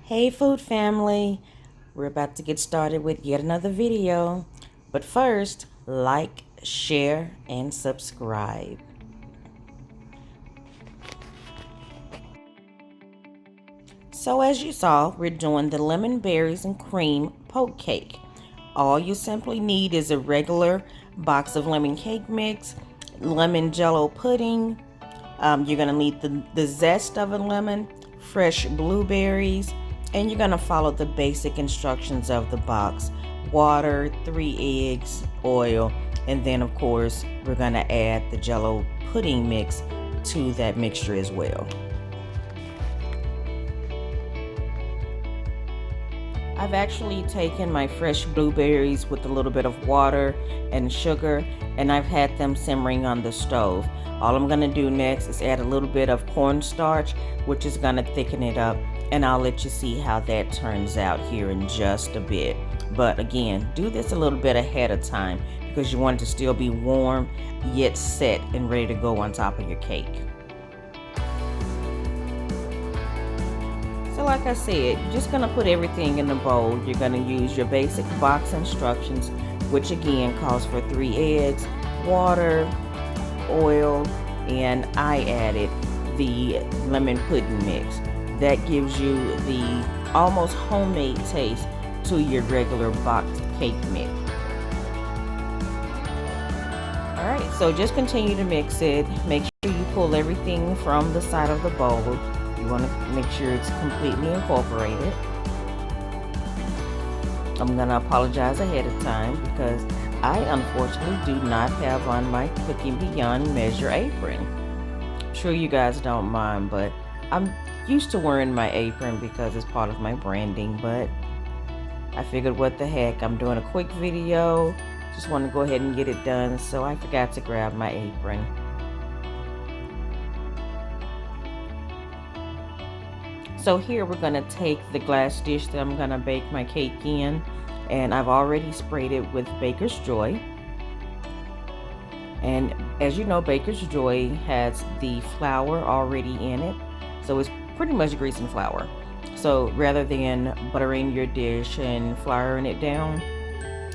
Hey food family, we're about to get started with yet another video, but first like, share, and subscribe. So as you saw, we're doing the lemon berries and cream poke cake. All you simply need is a regular box of lemon cake mix, lemon jello pudding. You're gonna need the zest of a lemon, fresh blueberries, and you're gonna follow the basic instructions of the box: water, 3 eggs, oil, and then of course we're gonna add the jello pudding mix to that mixture as well. I've actually taken my fresh blueberries with a little bit of water and sugar, and I've had them simmering on the stove. All I'm gonna do next is add a little bit of cornstarch, which is gonna thicken it up, and I'll let you see how that turns out here in just a bit. But again, do this a little bit ahead of time because you want it to still be warm, yet set and ready to go on top of your cake. So like I said, you're just gonna put everything in the bowl. You're gonna use your basic box instructions, which again calls for 3 eggs, water, oil, and I added the lemon pudding mix. That gives you the almost homemade taste to your regular boxed cake mix. Alright, so just continue to mix it. Make sure you pull everything from the side of the bowl. You want to make sure it's completely incorporated. I'm going to apologize ahead of time because I unfortunately do not have on my Cooking Beyond Measure apron. I'm sure you guys don't mind, but I'm used to wearing my apron because it's part of my branding, but I figured what the heck, I'm doing a quick video. Just want to go ahead and get it done, so I forgot to grab my apron. So here we're going to take the glass dish that I'm going to bake my cake in, and I've already sprayed it with Baker's Joy. And as you know, Baker's Joy has the flour already in it, so it's pretty much grease and flour. So rather than buttering your dish and flouring it down,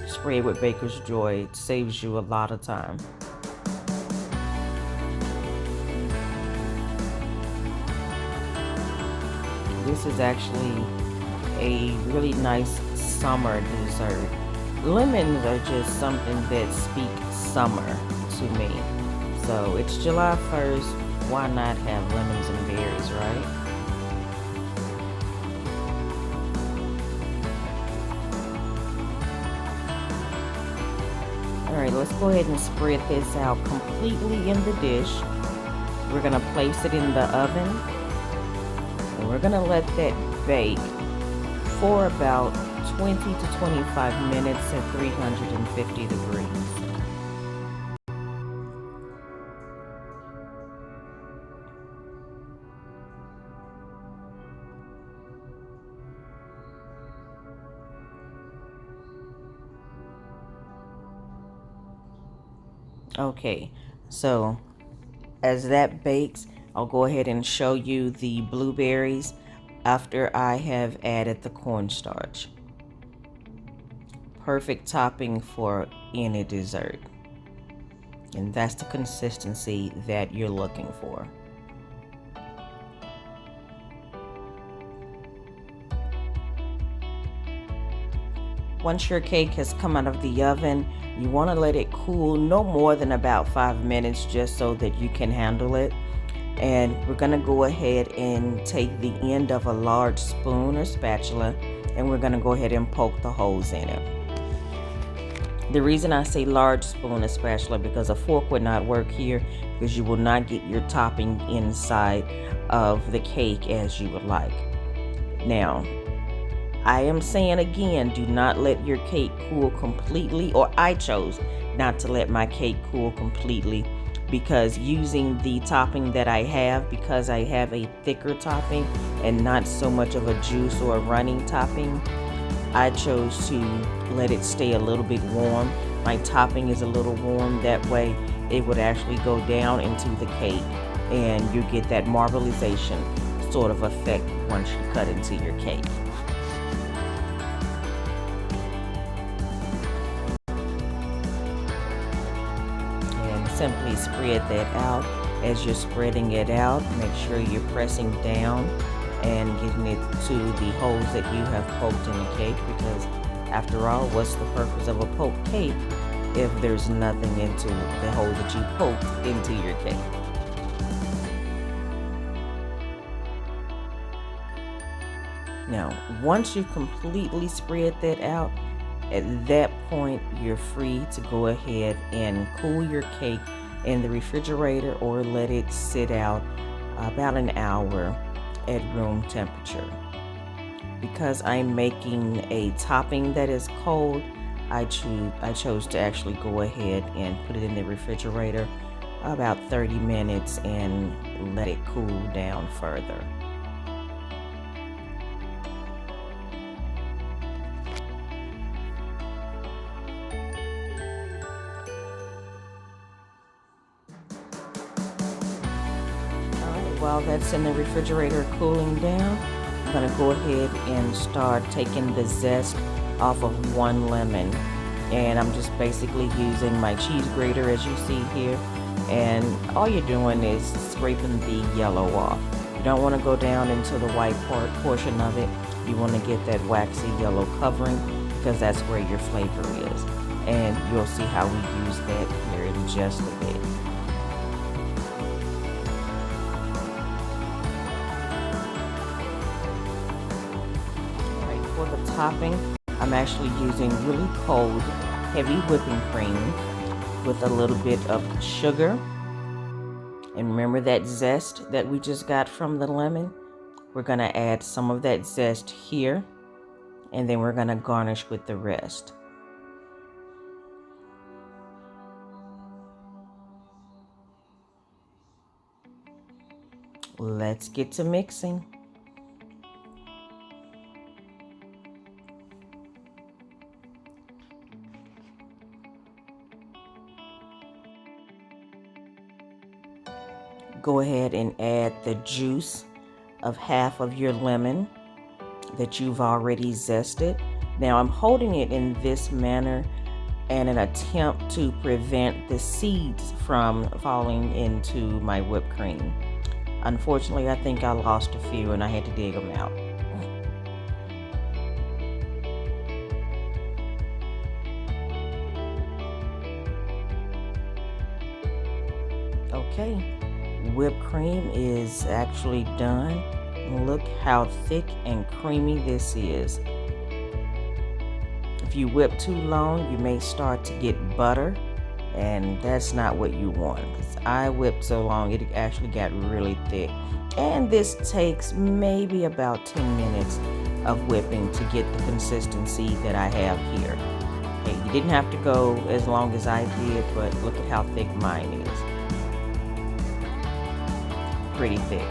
spray it with Baker's Joy. It saves you a lot of time. This is actually a really nice summer dessert. Lemons are just something that speak summer to me. So it's July 1st, why not have lemons and berries, right? Alright, let's go ahead and spread this out completely in the dish. We're going to place it in the oven. And we're going to let that bake for about 20 to 25 minutes at 350 degrees. Okay, so as that bakes, I'll go ahead and show you the blueberries after I have added the cornstarch. Perfect topping for any dessert. And that's the consistency that you're looking for. Once your cake has come out of the oven, you want to let it cool no more than about 5 minutes just so that you can handle it. And we're going to go ahead and take the end of a large spoon or spatula, and we're going to go ahead and poke the holes in it. The reason I say large spoon or spatula because a fork would not work here, because you will not get your topping inside of the cake as you would like. Now, I am saying again, do not let your cake cool completely, or I chose not to let my cake cool completely, because using the topping that I have, because I have a thicker topping and not so much of a juice or a running topping, I chose to let it stay a little bit warm. My topping is a little warm, that way it would actually go down into the cake and you get that marbleization. sort of effect once you cut into your cake. And simply spread that out. As you're spreading it out, make sure you're pressing down and getting it to the holes that you have poked in the cake, because after all, what's the purpose of a poked cake if there's nothing into the hole that you poked into your cake? Now, once you completely spread that out, at that point, you're free to go ahead and cool your cake in the refrigerator or let it sit out about an hour at room temperature. Because I'm making a topping that is cold, I chose to actually go ahead and put it in the refrigerator about 30 minutes and let it cool down further. While that's in the refrigerator cooling down, I'm going to go ahead and start taking the zest off of one lemon. And I'm just basically using my cheese grater, as you see here. And all you're doing is scraping the yellow off. You don't want to go down into the white portion of it. You want to get that waxy yellow covering, because that's where your flavor is. And you'll see how we use that here in just a bit. For the topping, I'm actually using really cold, heavy whipping cream with a little bit of sugar. And remember that zest that we just got from the lemon? We're going to add some of that zest here, and then we're going to garnish with the rest. Let's get to mixing. Go ahead and add the juice of half of your lemon that you've already zested. Now I'm holding it in this manner in an attempt to prevent the seeds from falling into my whipped cream. Unfortunately, I think I lost a few and I had to dig them out. Okay, whipped cream is actually done. Look how thick and creamy this is. If you whip too long, you may start to get butter, and that's not what you want. Because I whipped so long, it actually got really thick. And this takes maybe about 10 minutes of whipping to get the consistency that I have here. Okay, you didn't have to go as long as I did, but look at how thick mine is. Pretty thick,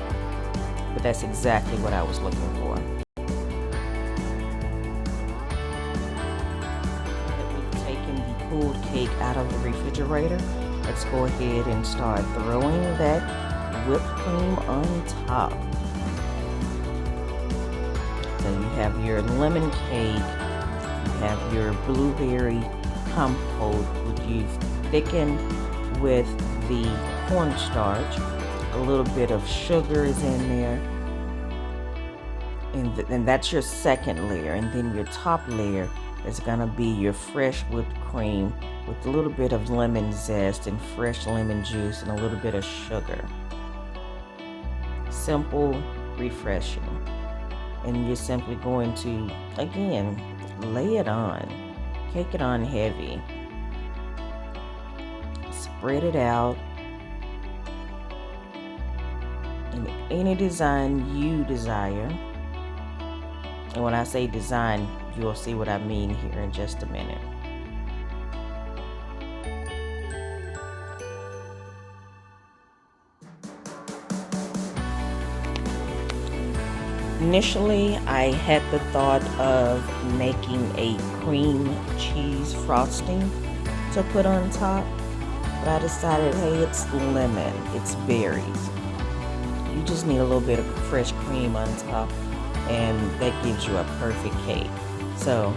but that's exactly what I was looking for. Now that we've taken the cooled cake out of the refrigerator, let's go ahead and start throwing that whipped cream on top. So you have your lemon cake, you have your blueberry compote, which you've thickened with the cornstarch. A little bit of sugar is in there, and that's your second layer. And then your top layer is going to be your fresh whipped cream with a little bit of lemon zest and fresh lemon juice and a little bit of sugar. Simple, refreshing. And you're simply going to, again, lay it on. Cake it on heavy. Spread it out. In any design you desire. And when I say design, you'll see what I mean here in just a minute. Initially, I had the thought of making a cream cheese frosting to put on top, but I decided, hey, it's lemon, it's berries. You just need a little bit of fresh cream on top, and that gives you a perfect cake. So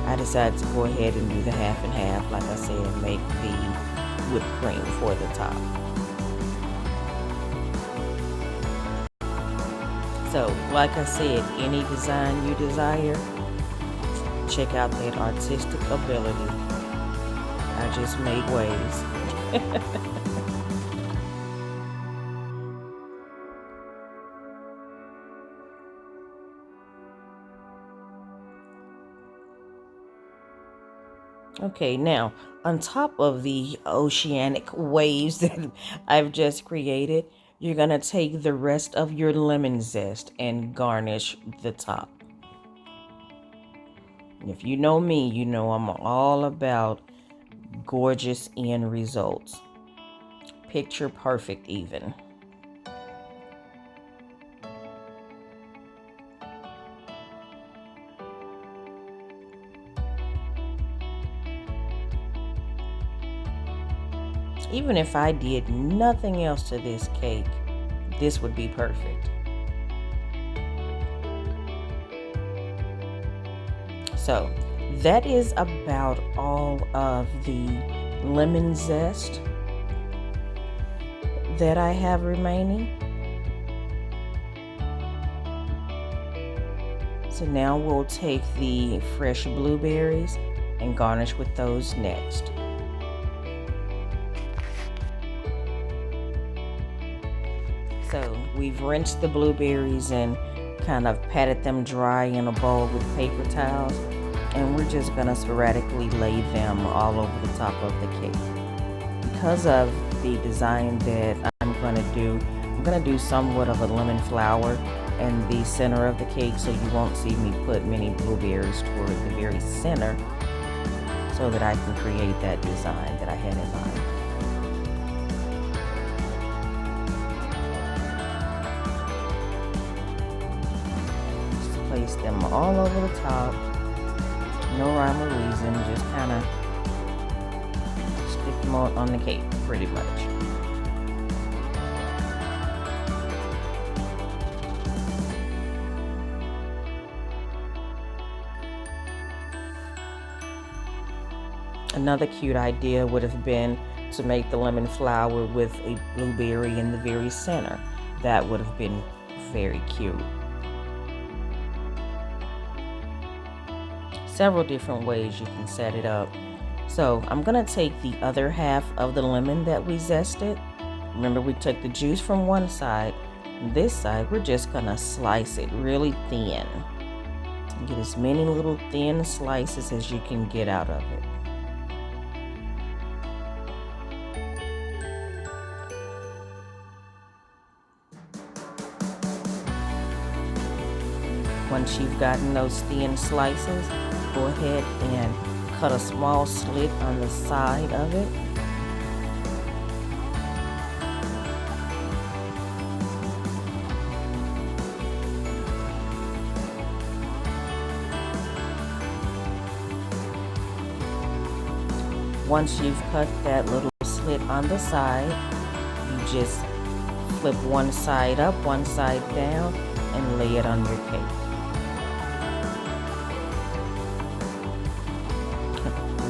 I decided to go ahead and do the half and half, like I said, and make the whipped cream for the top. So, like I said, any design you desire, check out that artistic ability. I just made waves. Okay, now on top of the oceanic waves that I've just created, you're gonna take the rest of your lemon zest and garnish the top. If you know me, you know I'm all about gorgeous end results. Picture perfect even. Even if I did nothing else to this cake, this would be perfect. So that is about all of the lemon zest that I have remaining. So now we'll take the fresh blueberries and garnish with those next. So we've rinsed the blueberries and kind of patted them dry in a bowl with paper towels, and we're just gonna sporadically lay them all over the top of the cake. Because of the design that I'm gonna do somewhat of a lemon flower in the center of the cake, so you won't see me put many blueberries toward the very center, so that I can create that design that I had in mind. Place them all over the top. No rhyme or reason, just kind of stick them on the cake, pretty much. Another cute idea would have been to make the lemon flower with a blueberry in the very center. That would have been very cute. Several different ways you can set it up. So I'm gonna take the other half of the lemon that we zested. Remember, we took the juice from one side. This side, we're just gonna slice it really thin. Get as many little thin slices as you can get out of it. Once you've gotten those thin slices, go ahead and cut a small slit on the side of it. Once you've cut that little slit on the side, you just flip one side up, one side down, and lay it on your cake.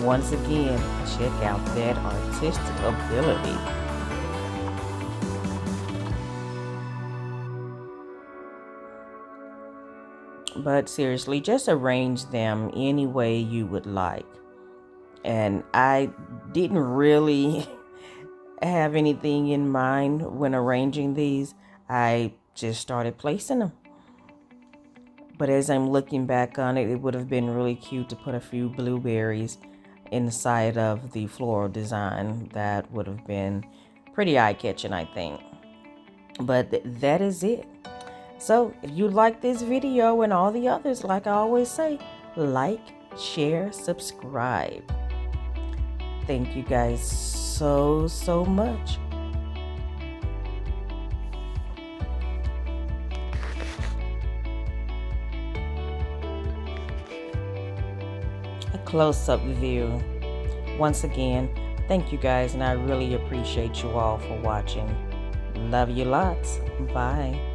Once again, check out that artistic ability. But seriously, just arrange them any way you would like. And I didn't really have anything in mind when arranging these. I just started placing them. But as I'm looking back on it, it would have been really cute to put a few blueberries inside of the floral design. That would have been pretty eye-catching, I think. But that is it. So if you like this video and all the others, like I always say, like, share, subscribe. Thank you guys so much. Close-up view. Once again, thank you guys, and I really appreciate you all for watching. Love you lots. Bye.